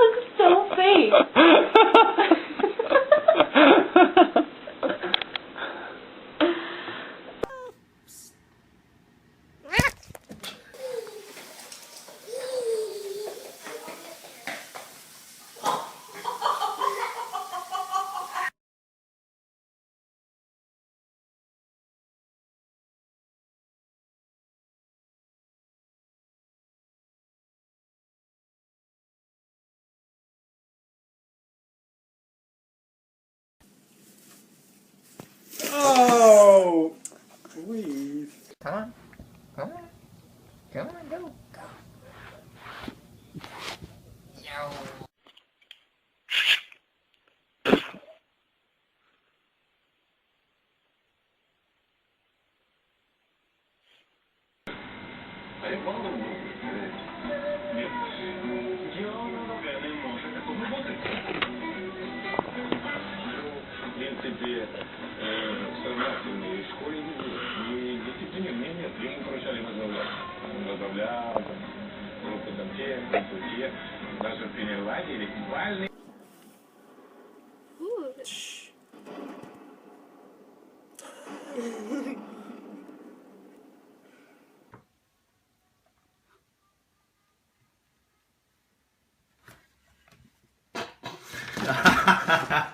looks so fake. Oh, please. Come on. Come on. Come on, go. Go. Yo. В принципе, сознательный школьник и дисциплины нет, ему поручали возглавлять. Он возглавлял группы там тех, даже в пионерлагере, буквально. Ha ha ha ha.